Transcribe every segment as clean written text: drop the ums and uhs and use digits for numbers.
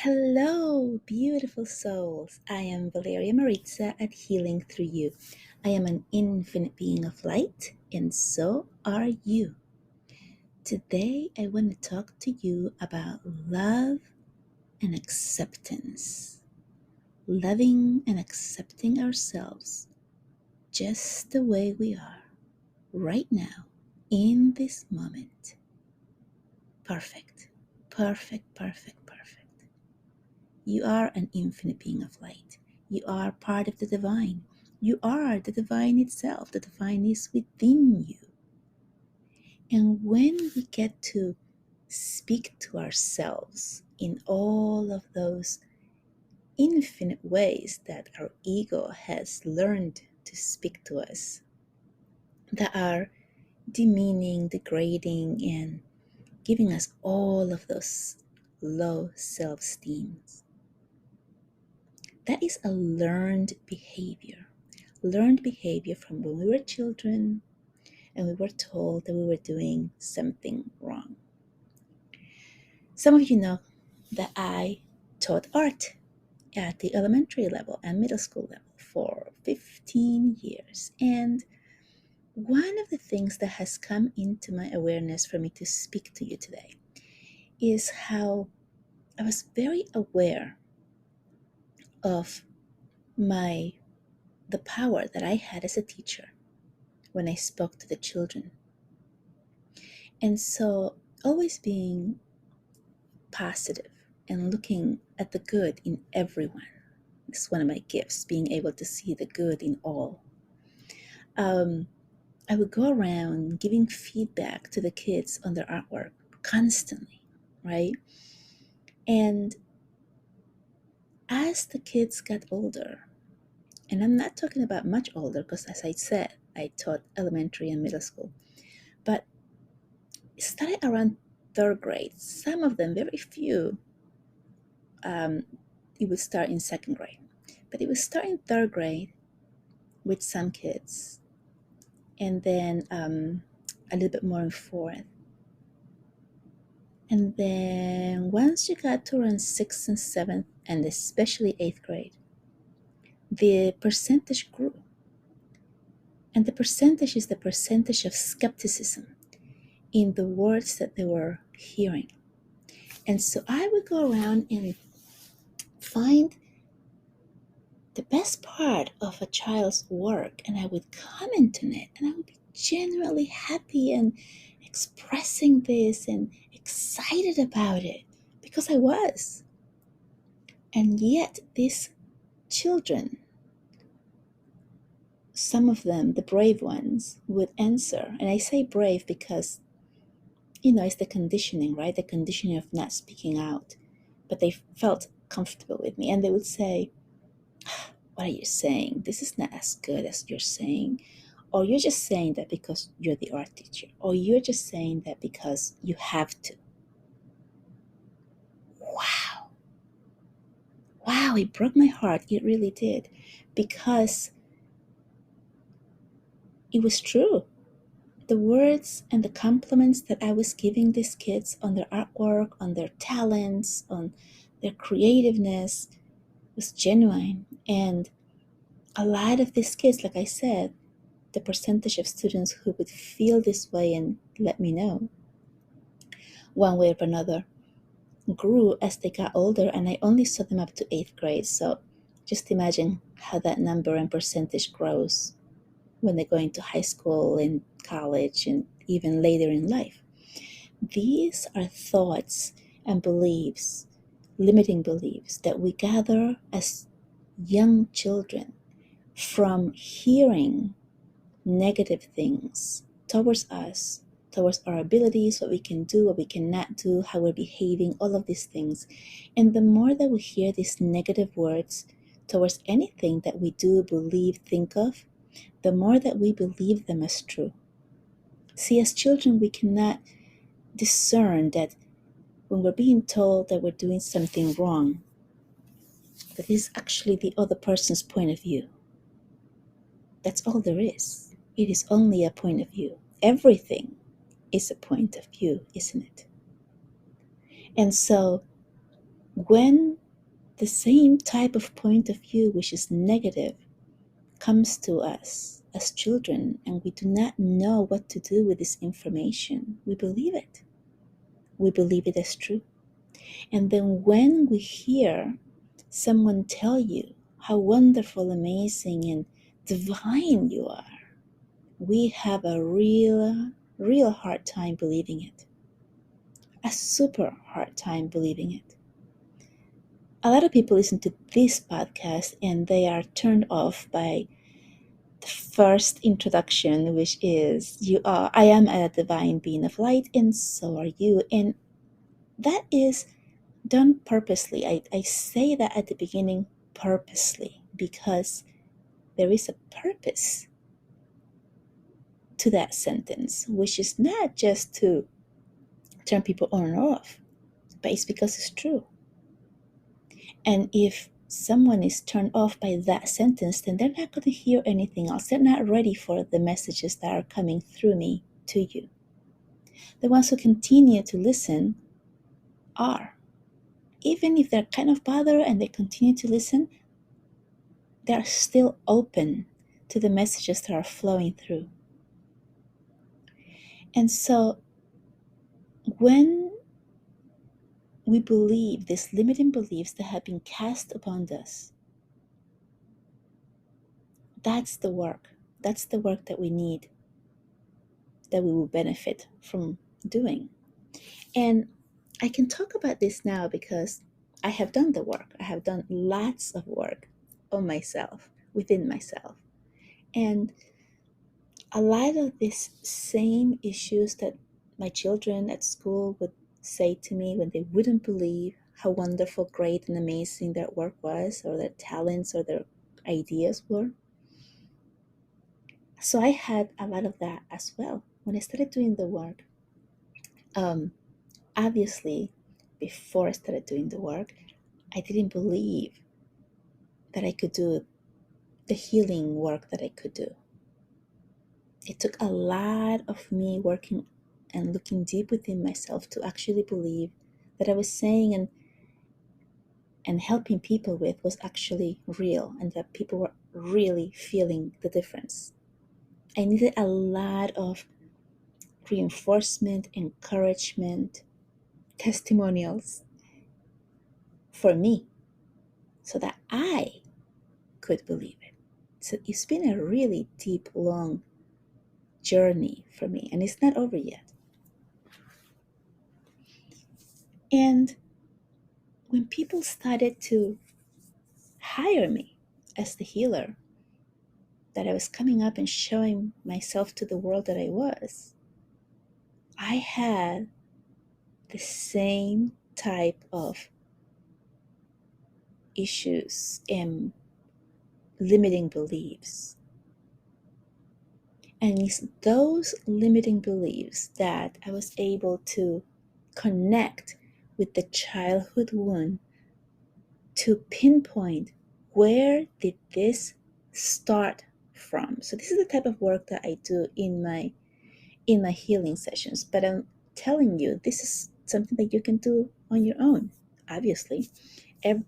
Hello, beautiful souls. I am Valeria Maritza at Healing Through You. I am an infinite being of light, and so are you. Today, I want to talk to you about love and acceptance. Loving and accepting ourselves just the way we are, right now, in this moment. Perfect, perfect, perfect, perfect. You are an infinite being of light. You are part of the divine. You are the divine itself. The divine is within you. And when we get to speak to ourselves in all of those infinite ways that our ego has learned to speak to us, that are demeaning, degrading, and giving us all of those low self-esteem, that is a learned behavior from when we were children and we were told that we were doing something wrong. Some of you know that I taught art at the elementary level and middle school level for 15 years. And one of the things that has come into my awareness for me to speak to you today is how I was very aware of the power that I had as a teacher when I spoke to the children. And so, always being positive and looking at the good in everyone is one of my gifts, being able to see the good in all. I would go around giving feedback to the kids on their artwork constantly, right? And as the kids got older, and I'm not talking about much older because, as I said, I taught elementary and middle school, but it started around third grade. Some of them, very few, it would start in second grade, but it would start in third grade with some kids, and then a little bit more in fourth. And then once you got to around sixth and seventh, and especially eighth grade, the percentage grew. And the percentage is the percentage of skepticism in the words that they were hearing. And so I would go around and find the best part of a child's work, and I would comment on it, and I would be genuinely happy and expressing this and excited about it because I was. And yet these children, some of them, the brave ones, would answer. And I say brave because, it's the conditioning, right? The conditioning of not speaking out. But they felt comfortable with me, and they would say, "What are you saying? This is not as good as you're saying. Or you're just saying that because you're the art teacher. Or you're just saying that because you have to." Wow. Wow, it broke my heart. It really did. Because it was true. The words and the compliments that I was giving these kids on their artwork, on their talents, on their creativeness was genuine. And a lot of these kids, like I said, the percentage of students who would feel this way and let me know one way or another grew as they got older, and I only saw them up to eighth grade. So just imagine how that number and percentage grows when they go into high school and college and even later in life. These are thoughts and beliefs, limiting beliefs that we gather as young children from hearing negative things towards us, towards our abilities, what we can do, what we cannot do, how we're behaving, all of these things. And the more that we hear these negative words towards anything that we do, believe, think of, the more that we believe them as true. See, as children, we cannot discern that when we're being told that we're doing something wrong, that is actually the other person's point of view. That's all there is. It is only a point of view. Everything is a point of view, isn't it? And so when the same type of point of view, which is negative, comes to us as children, and we do not know what to do with this information, we believe it. We believe it as true. And then when we hear someone tell you how wonderful, amazing, and divine you are, we have a real hard time believing it. A super hard time believing it. A lot of people listen to this podcast and they are turned off by the first introduction, which is I am a divine being of light, and so are you. And that is done purposely. I say that at the beginning purposely because there is a purpose to that sentence, which is not just to turn people on or off, but it's because it's true. And if someone is turned off by that sentence, then they're not going to hear anything else. They're not ready for the messages that are coming through me to you. The ones who continue to listen are. Even if they're kind of bothered and they continue to listen, they're still open to the messages that are flowing through. And so when we believe these limiting beliefs that have been cast upon us, that's the work. That's the work that we need, that we will benefit from doing. And I can talk about this now because I have done the work. I have done lots of work on myself, within myself. And a lot of these same issues that my children at school would say to me when they wouldn't believe how wonderful, great, and amazing their work was, or their talents, or their ideas were. So I had a lot of that as well. When I started doing the work, obviously, before I started doing the work, I didn't believe that I could do the healing work that I could do. It took a lot of me working and looking deep within myself to actually believe that I was saying and helping people with was actually real and that people were really feeling the difference. I needed a lot of reinforcement, encouragement, testimonials for me so that I could believe it. So it's been a really deep, long journey for me, and it's not over yet. And when people started to hire me as the healer, that I was coming up and showing myself to the world that I was, I had the same type of issues and limiting beliefs. And it's those limiting beliefs that I was able to connect with the childhood wound to pinpoint where did this start from. So this is the type of work that I do in my healing sessions, but I'm telling you, this is something that you can do on your own. Obviously,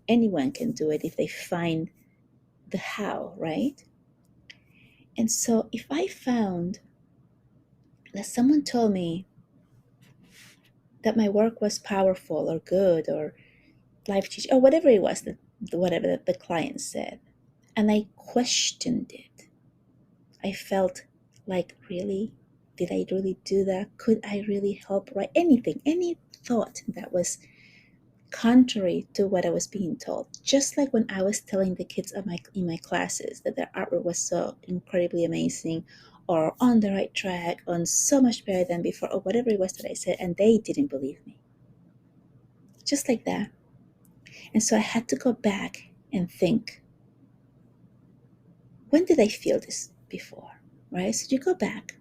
anyone can do it if they find the how, right? And so if I found that someone told me that my work was powerful or good or life changing or whatever it was, whatever the client said, and I questioned it, I felt like, really? Did I really do that? Could I really help? Right? Anything, any thought that was contrary to what I was being told. Just like when I was telling the kids in my classes that their artwork was so incredibly amazing or on the right track, on so much better than before, or whatever it was that I said, and they didn't believe me. Just like that. And so I had to go back and think, when did I feel this before? Right? So you go back.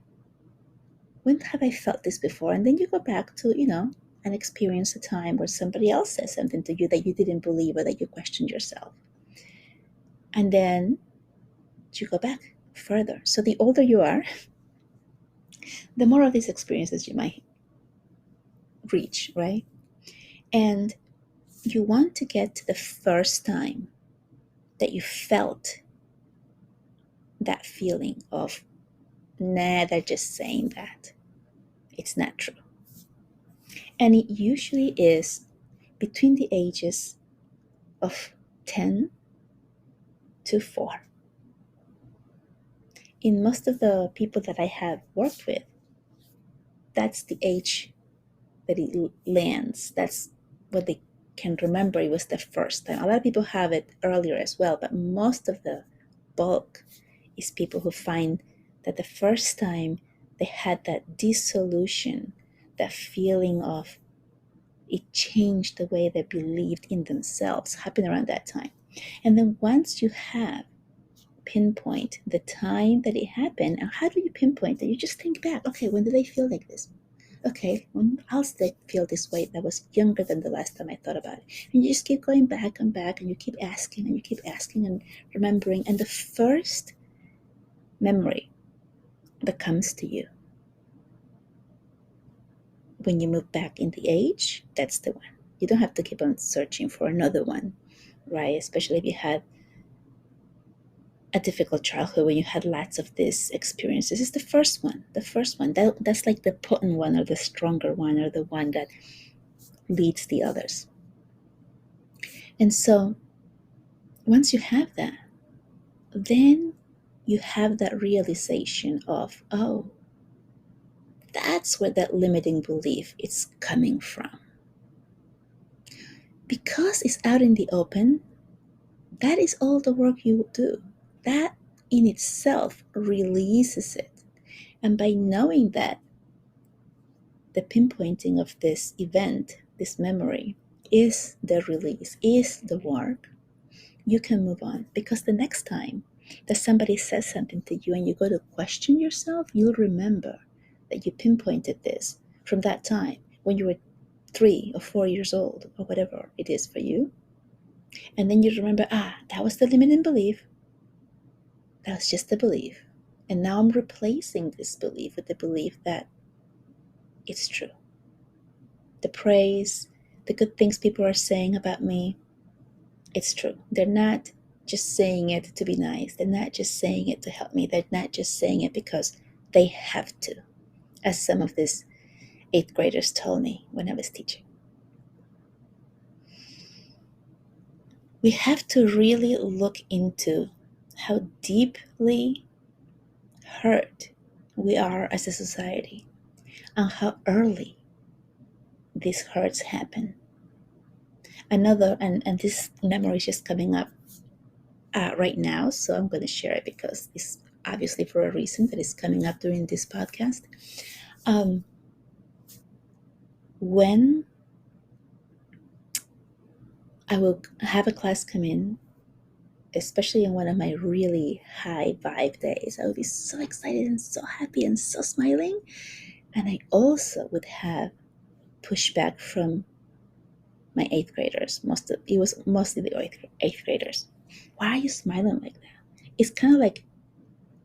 When have I felt this before? And then you go back to, and experience a time where somebody else says something to you that you didn't believe or that you questioned yourself. And then you go back further. So the older you are, the more of these experiences you might reach, right? And you want to get to the first time that you felt that feeling of, nah, they're just saying that. It's not true. And it usually is between the ages of 10 to 4. In most of the people that I have worked with, that's the age that it lands. That's what they can remember. It was the first time. A lot of people have it earlier as well, but most of the bulk is people who find that the first time they had that dissolution, that feeling of it changed the way they believed in themselves, happened around that time. And then once you have pinpoint the time that it happened, and how do you pinpoint that? You just think back, okay, when did I feel like this? Okay, when else did I feel this way that was younger than the last time I thought about it? And you just keep going back and back, and you keep asking and you keep asking and remembering. And the first memory that comes to you when you move back in the age, that's the one. You don't have to keep on searching for another one, right? Especially if you had a difficult childhood when you had lots of these experiences. It's the first one. That's like the potent one, or the stronger one, or the one that leads the others. And so once you have that, then you have that realization of, oh, that's where that limiting belief is coming from. Because it's out in the open, that is all the work you do. That in itself releases it. And by knowing that, the pinpointing of this event, this memory, is the release, is the work, you can move on. Because the next time that somebody says something to you and you go to question yourself, you'll remember that you pinpointed this from that time when you were 3 or 4 years old, or whatever it is for you. And then you remember, that was the limiting belief. That was just the belief. And now I'm replacing this belief with the belief that it's true. The praise, the good things people are saying about me, it's true. They're not just saying it to be nice. They're not just saying it to help me. They're not just saying it because they have to, as some of these 8th graders told me when I was teaching. We have to really look into how deeply hurt we are as a society, and how early these hurts happen. Another, and this memory is just coming up right now, so I'm going to share it because it's obviously for a reason that is coming up during this podcast. When I will have a class come in, especially in one of my really high vibe days, I would be so excited and so happy and so smiling. And I also would have pushback from my 8th graders. It was mostly the 8th graders. Why are you smiling like that? It's kind of like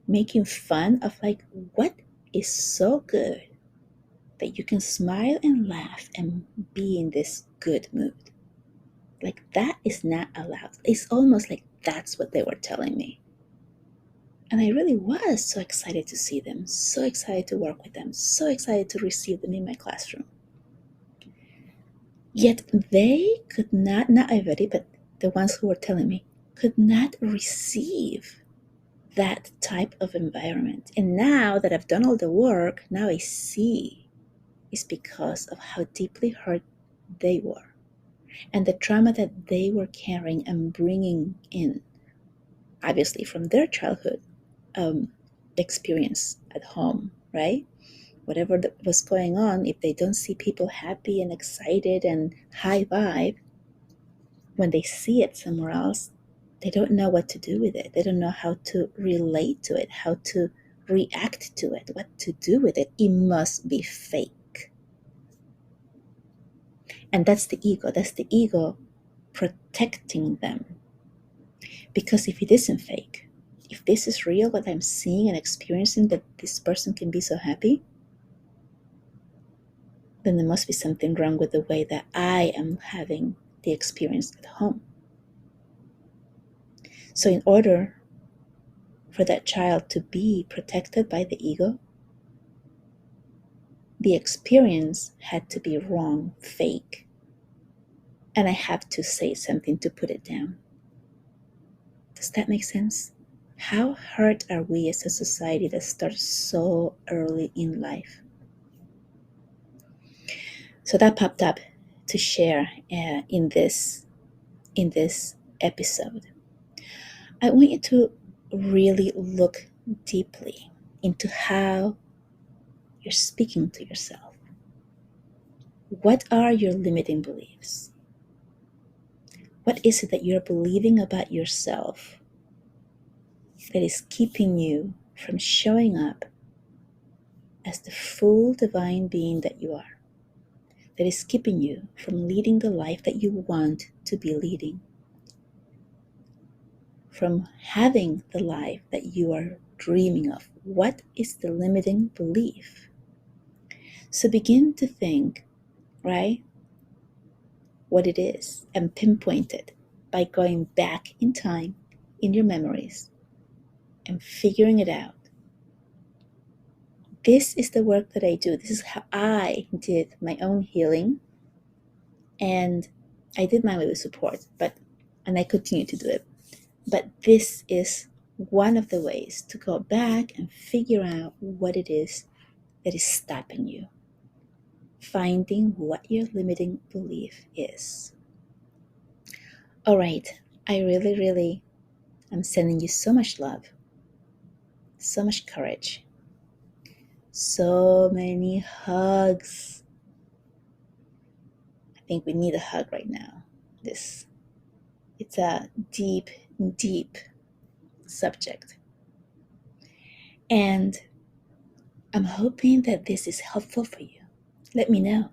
making fun of, like, what is so good that you can smile and laugh and be in this good mood. Like, that is not allowed. It's almost like that's what they were telling me. And I really was so excited to see them, so excited to work with them, so excited to receive them in my classroom. Yet they could not everybody, but the ones who were telling me, could not receive that type of environment. And now that I've done all the work, now I see it's because of how deeply hurt they were, and the trauma that they were carrying and bringing in, obviously from their childhood experience at home, right? Whatever was going on, if they don't see people happy and excited and high vibe, when they see it somewhere else, they don't know what to do with it. They don't know how to relate to it, how to react to it, what to do with it. It must be fake. And that's the ego. That's the ego protecting them. Because if it isn't fake, if this is real, what I'm seeing and experiencing, that this person can be so happy, then there must be something wrong with the way that I am having the experience at home. So in order for that child to be protected by the ego, the experience had to be wrong, fake, and I have to say something to put it down. Does that make sense? How hurt are we as a society that starts so early in life? So that popped up to share in this episode. I want you to really look deeply into how you're speaking to yourself. What are your limiting beliefs? What is it that you're believing about yourself that is keeping you from showing up as the full divine being that you are? That is keeping you from leading the life that you want to be leading? From having the life that you are dreaming of? What is the limiting belief? So begin to think, right, what it is and pinpoint it by going back in time in your memories and figuring it out. This is the work that I do. This is how I did my own healing. And I did mine with support, and I continue to do it. But this is one of the ways to go back and figure out what it is that is stopping you. Finding what your limiting belief is. All right, I really am sending you so much love, so much courage, so many hugs. I think we need a hug right now. It's a deep subject. And I'm hoping that this is helpful for you. Let me know.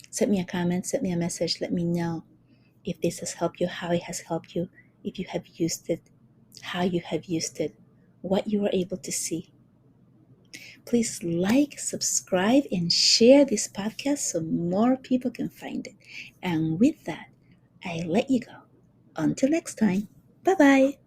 Send me a comment, send me a message. Let me know if this has helped you, how it has helped you, if you have used it, how you have used it, what you were able to see. Please like, subscribe, and share this podcast so more people can find it. And with that, I let you go. Until next time, bye-bye.